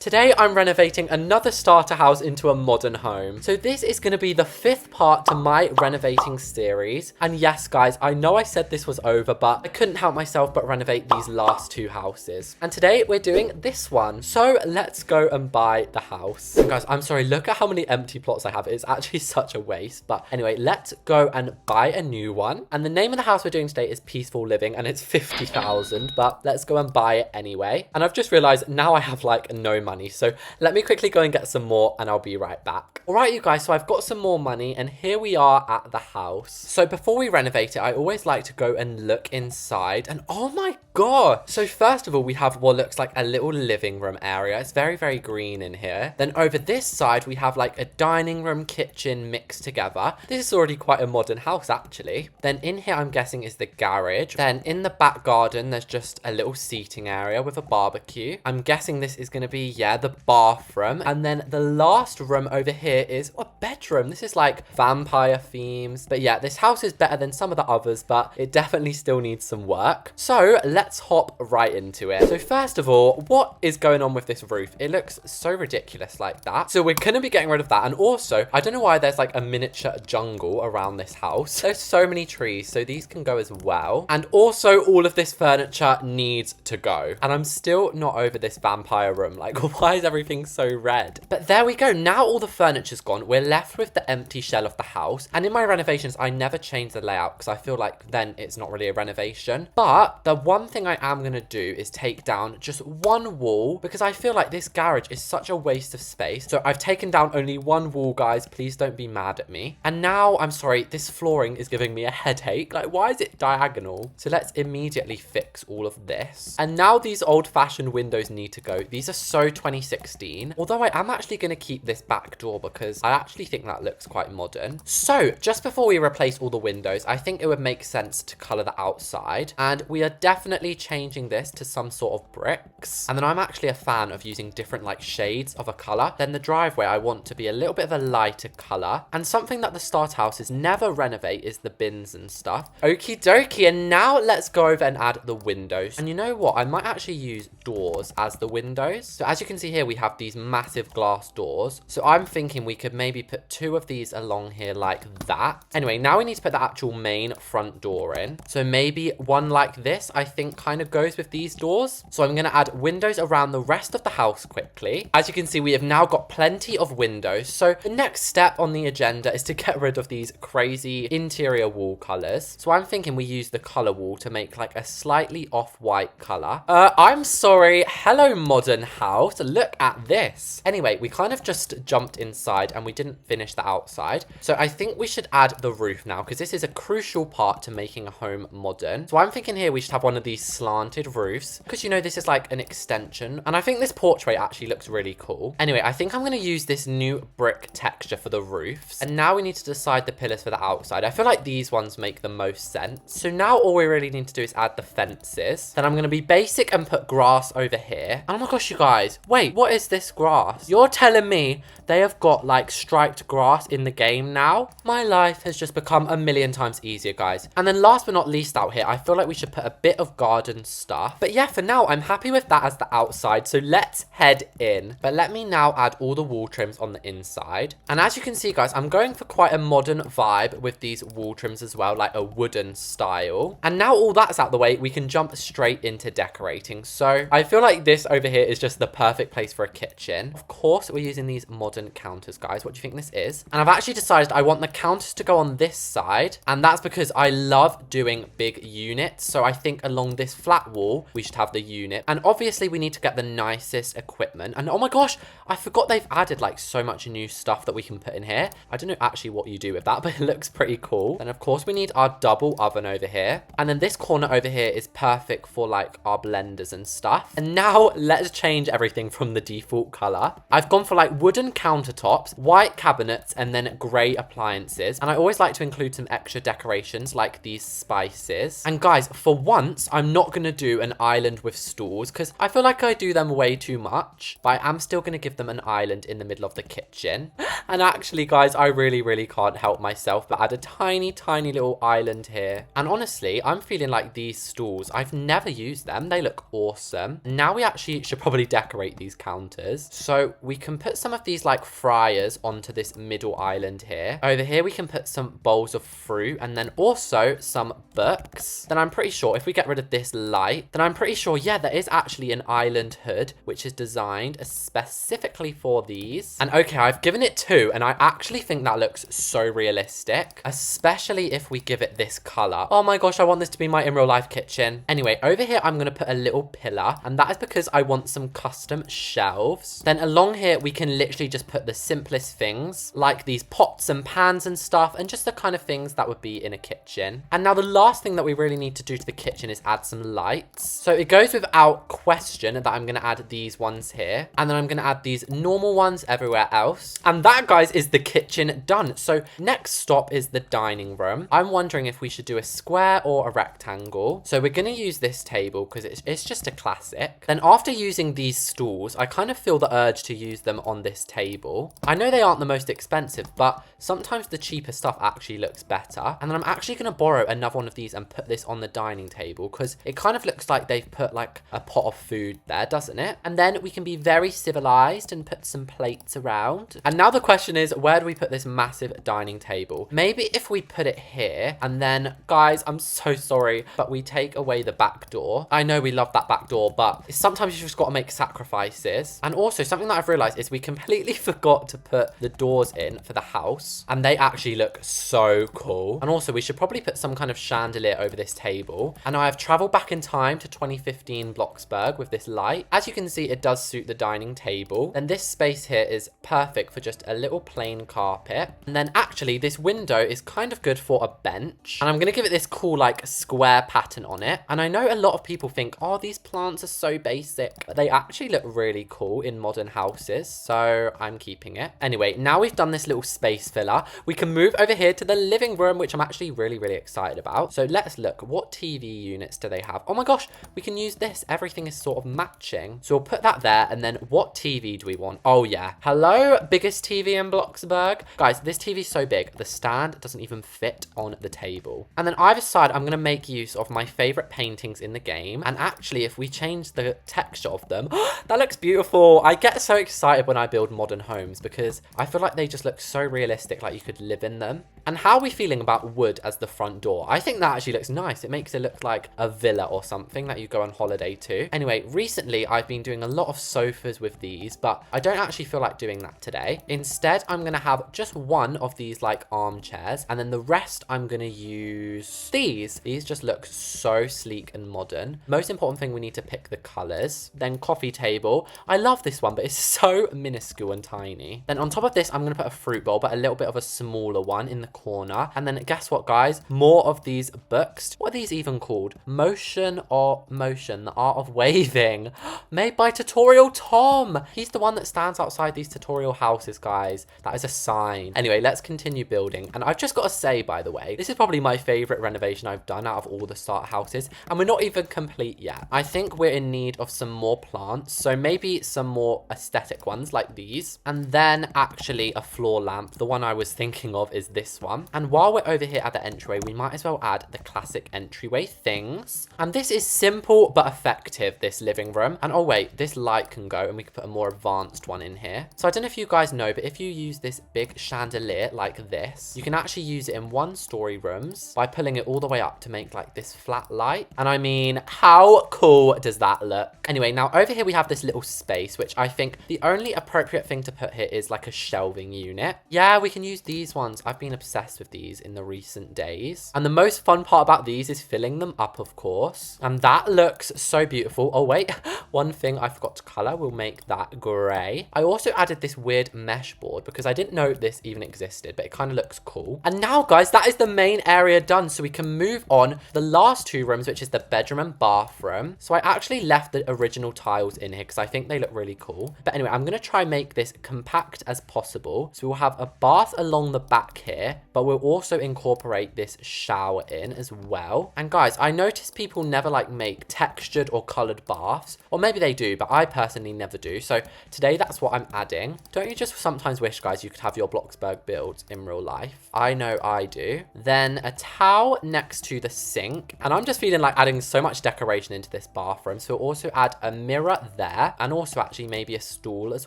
Today I'm renovating another starter house into a modern home. So this is going to be the 5th part to my renovating series. And yes guys, I know I said this was over, but I couldn't help myself but renovate these last 2 houses. And today we're doing this one. So let's go and buy the house. And guys, I'm sorry, look at how many empty plots I have. It's actually such a waste. But anyway, let's go and buy a new one. And the name of the house we're doing today is Peaceful Living, and it's 50,000, but let's go and buy it anyway. And I've just realized now I have like no money, so let me quickly go and get some more and I'll be right back. All right, you guys, so I've got some more money and here we are at the house. So before we renovate it, I always like to go and look inside, and oh my god. So first of all, we have what looks like a little living room area. It's very, very green in here. Then over this side, we have like a dining room, kitchen mixed together. This is already quite a modern house actually. Then in here, I'm guessing is the garage. Then in the back garden, there's just a little seating area with a barbecue. I'm guessing this is going to be, yeah, the bathroom. And then the last room over here is a bedroom. This is like vampire themes. But yeah, this house is better than some of the others, but it definitely still needs some work. So let's hop right into it. So first of all, what is going on with this roof? It looks so ridiculous like that. So we're going to be getting rid of that. And also, I don't know why there's like a miniature jungle around this house. There's so many trees, so these can go as well. And also all of this furniture needs to go. And I'm still not over this vampire room. Like, why is everything so red? But there we go. Now all the furniture's gone. We're left with the empty shell of the house. And in my renovations, I never change the layout because I feel like then it's not really a renovation. But the one thing I am going to do is take down just one wall because I feel like this garage is such a waste of space. So I've taken down only one wall, guys. Please don't be mad at me. And now, I'm sorry, this flooring is giving me a headache. Like, why is it diagonal? So let's immediately fix all of this. And now these old-fashioned windows need to go. These are so 2016. Although I am actually going to keep this back door because I actually think that looks quite modern. So just before we replace all the windows, I think it would make sense to color the outside. And we are definitely changing this to some sort of bricks. And then I'm actually a fan of using different like shades of a color. Then the driveway, I want to be a little bit of a lighter color. And something that the start houses never renovate is the bins and stuff. Okie dokie. And now let's go over and add the windows. And you know what? I might actually use doors as the windows. So as you can see here, we have these massive glass doors. So I'm thinking we could maybe put 2 of these along here like that. Anyway, now we need to put the actual main front door in. So maybe one like this, I think kind of goes with these doors. So I'm going to add windows around the rest of the house quickly. As you can see, we have now got plenty of windows. So the next step on the agenda is to get rid of these crazy interior wall colors. So I'm thinking we use the color wall to make like a slightly off-white color. I'm sorry. Hello, modern house. Look at this. Anyway, we kind of just jumped inside and we didn't finish the outside. So I think we should add the roof now because this is a crucial part to making a home modern. So I'm thinking here we should have one of these slanted roofs because, you know, this is like an extension. And I think this portrait actually looks really cool. Anyway, I think I'm going to use this new brick texture for the roofs. And now we need to decide the pillars for the outside. I feel like these ones make the most sense. So now all we really need to do is add the fences. Then I'm going to be basic and put grass over here. Oh my gosh, you guys. Wait, what is this grass? You're telling me they have got like striped grass in the game now? My life has just become a million times easier, guys. And then last but not least out here, I feel like we should put a bit of garden stuff. But yeah, for now, I'm happy with that as the outside. So let's head in. But let me now add all the wall trims on the inside. And as you can see, guys, I'm going for quite a modern vibe with these wall trims as well, like a wooden style. And now all that's out the way, we can jump straight into decorating. So I feel like this over here is just the perfect place for a kitchen. Of course, we're using these modern counters, guys. What do you think this is? And I've actually decided I want the counters to go on this side. And that's because I love doing big units. So I think along this flat wall, we should have the unit. And obviously, we need to get the nicest equipment. And oh my gosh, I forgot they've added like so much new stuff that we can put in here. I don't know actually what you do with that, but it looks pretty cool. And of course, we need our double oven over here. And then this corner over here is perfect for like our blenders and stuff. And now let's change everything from the default color. I've gone for like wooden countertops, white cabinets, and then gray appliances. And I always like to include some extra decorations like these spices. And guys, for once, I'm not going to do an island with stools because I feel like I do them way too much. But I am still going to give them an island in the middle of the kitchen. And actually, guys, I really can't help myself but add a tiny little island here. And honestly, I'm feeling like these stools, I've never used them. They look awesome. Now we actually should probably decorate decorate these counters. So we can put some of these like fryers onto this middle island here. Over here, we can put some bowls of fruit and then also some books. Then I'm pretty sure if we get rid of this light, then I'm pretty sure, yeah, there is actually an island hood, which is designed specifically for these. And okay, I've given it 2, and I actually think that looks so realistic, especially if we give it this color. Oh my gosh, I want this to be my in real life kitchen. Anyway, over here, I'm going to put a little pillar, and that is because I want some custom shelves. Then along here, we can literally just put the simplest things, like these pots and pans and stuff, and just the kind of things that would be in a kitchen. And now the last thing that we really need to do to the kitchen is add some lights. So it goes without question that I'm going to add these ones here, and then I'm going to add these normal ones everywhere else. And that, guys, is the kitchen done. So next stop is the dining room. I'm wondering if we should do a square or a rectangle. So we're going to use this table because it's just a classic. Then after using these stools, I kind of feel the urge to use them on this table. I know they aren't the most expensive, but sometimes the cheaper stuff actually looks better. And then I'm actually going to borrow another one of these and put this on the dining table because it kind of looks like they've put like a pot of food there, doesn't it? And then we can be very civilized and put some plates around. And now the question is, where do we put this massive dining table? Maybe if we put it here, and then, guys, I'm so sorry, but we take away the back door. I know we love that back door, but sometimes you just got to make sacrifices. And also, something that I've realized is we completely forgot to put the doors in for the house, and they actually look so cool. And also, we should probably put some kind of chandelier over this table. And I have traveled back in time to 2015 BLOXBURG with this light. As you can see, it does suit the dining table. And this space here is perfect for just a little plain carpet. And then actually, this window is kind of good for a bench. And I'm going to give it this cool, like, square pattern on it. And I know a lot of people think, oh, these plants are so basic, but they actually look really cool in modern houses. So I'm keeping it. Anyway, now we've done this little space filler, we can move over here to the living room, which I'm actually really, really excited about. So let's look. What TV units do they have? Oh my gosh, we can use this. Everything is sort of matching. So we'll put that there. And then what TV do we want? Oh yeah. Hello, biggest TV in BLOXBURG. Guys, this TV is so big, the stand doesn't even fit on the table. And then either side, I'm going to make use of my favorite paintings in the game. And actually, if we change the texture of them, that looks beautiful. I get so excited when I build modern homes because I feel like they just look so realistic, like you could live in them. And how are we feeling about wood as the front door? I think that actually looks nice. It makes it look like a villa or something that you go on holiday to. Anyway, recently I've been doing a lot of sofas with these, but I don't actually feel like doing that today. Instead, I'm going to have just one of these like armchairs, and then the rest I'm going to use these. These just look so sleek and modern. Most important thing, we need to pick the colors. Then coffee table. I love this one, but it's so minuscule and tiny. Then on top of this, I'm going to put a fruit bowl, but a little bit of a smaller one in the corner. And then guess what, guys? More of these books. What are these even called? Motion or Motion, the art of waving. Made by Tutorial Tom. He's the one that stands outside these tutorial houses, guys. That is a sign. Anyway, let's continue building. And I've just got to say, by the way, this is probably my favorite renovation I've done out of all the starter houses. And we're not even complete yet. I think we're in need of some more plants. So maybe some more aesthetic ones like these. And then actually a floor lamp. The one I was thinking of is this one. And while we're over here at the entryway, we might as well add the classic entryway things. And this is simple but effective, this living room. And oh wait, this light can go and we can put a more advanced one in here. So I don't know if you guys know, but if you use this big chandelier like this, you can actually use it in 1-story rooms by pulling it all the way up to make like this flat light. And I mean, how cool does that look? Anyway, now over here we have this little space, which I think the only appropriate thing to put here is like a shelving unit. Yeah, we can use these ones. I've been obsessed with these in the recent days. And the most fun part about these is filling them up, of course. And that looks so beautiful. Oh wait, one thing I forgot to color. We'll make that gray. I also added this weird mesh board because I didn't know this even existed, but it kind of looks cool. And now, guys, that is the main area done. So we can move on to the last 2 rooms, which is the bedroom and bathroom. So I actually left the original tiles in here because I think they look really cool. But anyway, I'm going to try and make this compact as possible. So we'll have a bath along the back here, but we'll also incorporate this shower in as well. And guys, I noticed people never like make textured or colored baths, or maybe they do, but I personally never do. So today that's what I'm adding. Don't you just sometimes wish, guys, you could have your BLOXBURG builds in real life? I know I do. Then a towel next to the sink. And I'm just feeling like adding so much decoration into this bathroom. So we'll also add a mirror there. chair, and also actually maybe a stool as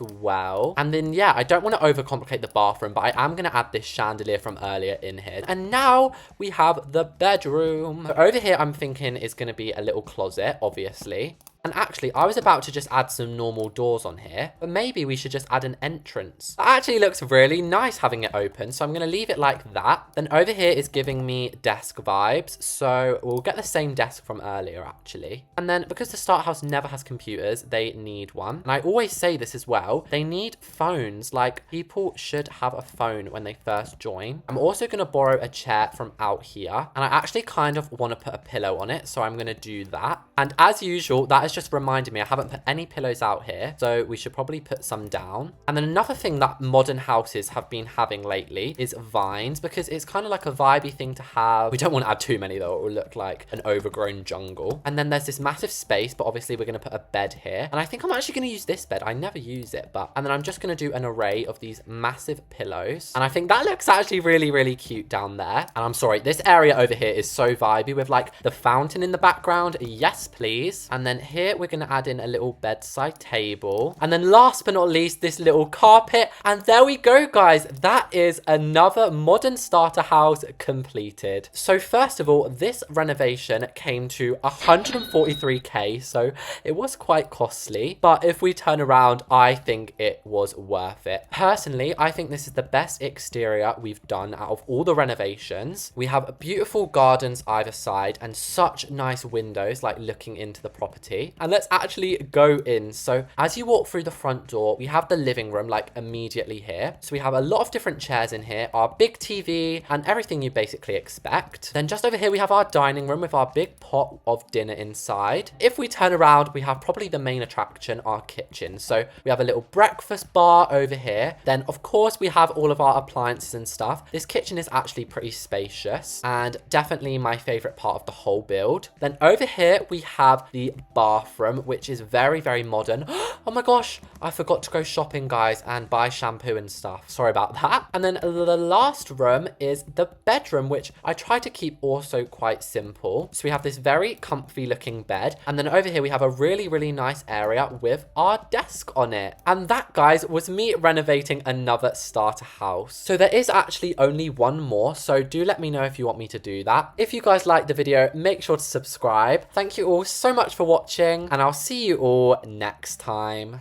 well. And then, yeah, I don't want to overcomplicate the bathroom, but I am going to add this chandelier from earlier in here. And now we have the bedroom. So over here, I'm thinking is going to be a little closet, obviously. And actually, I was about to just add some normal doors on here, but maybe we should just add an entrance. That actually looks really nice having it open, so I'm going to leave it like that. Then over here is giving me desk vibes, so we'll get the same desk from earlier, actually. And then because the start house never has computers, they need one. And I always say this as well, they need phones. Like, people should have a phone when they first join. I'm also going to borrow a chair from out here, and I actually kind of want to put a pillow on it, so I'm going to do that. And as usual, that is just reminded me I haven't put any pillows out here, so we should probably put some down. And then another thing that modern houses have been having lately is vines, because it's kind of like a vibey thing to have. We don't want to add too many though, it will look like an overgrown jungle. And then there's this massive space, but obviously we're going to put a bed here, and I think I'm actually going to use this bed. I never use it, but and then I'm just going to do an array of these massive pillows, and I think that looks actually really cute down there. And I'm sorry, this area over here is so vibey with like the fountain in the background. Yes please. And then here we're going to add in a little bedside table. And then last but not least, this little carpet. And there we go, guys. That is another modern starter house completed. So first of all, this renovation came to 143k. So it was quite costly. But if we turn around, I think it was worth it. Personally, I think this is the best exterior we've done out of all the renovations. We have beautiful gardens either side and such nice windows, like looking into the property. And let's actually go in. So as you walk through the front door, we have the living room like immediately here. So we have a lot of different chairs in here, our big TV and everything you basically expect. Then just over here, we have our dining room with our big pot of dinner inside. If we turn around, we have probably the main attraction, our kitchen. So we have a little breakfast bar over here. Then of course we have all of our appliances and stuff. This kitchen is actually pretty spacious and definitely my favorite part of the whole build. Then over here, we have the bathroom, which is very modern. Oh my gosh, I forgot to go shopping, guys, and buy shampoo and stuff. Sorry about that. And then the last room is the bedroom, which I try to keep also quite simple. So we have this very comfy looking bed, and then over here we have a really nice area with our desk on it. And that, guys, was me renovating another starter house. So there is actually only one more, so do let me know if you want me to do that. If you guys liked the video, make sure to subscribe. Thank you all so much for watching, and I'll see you all next time.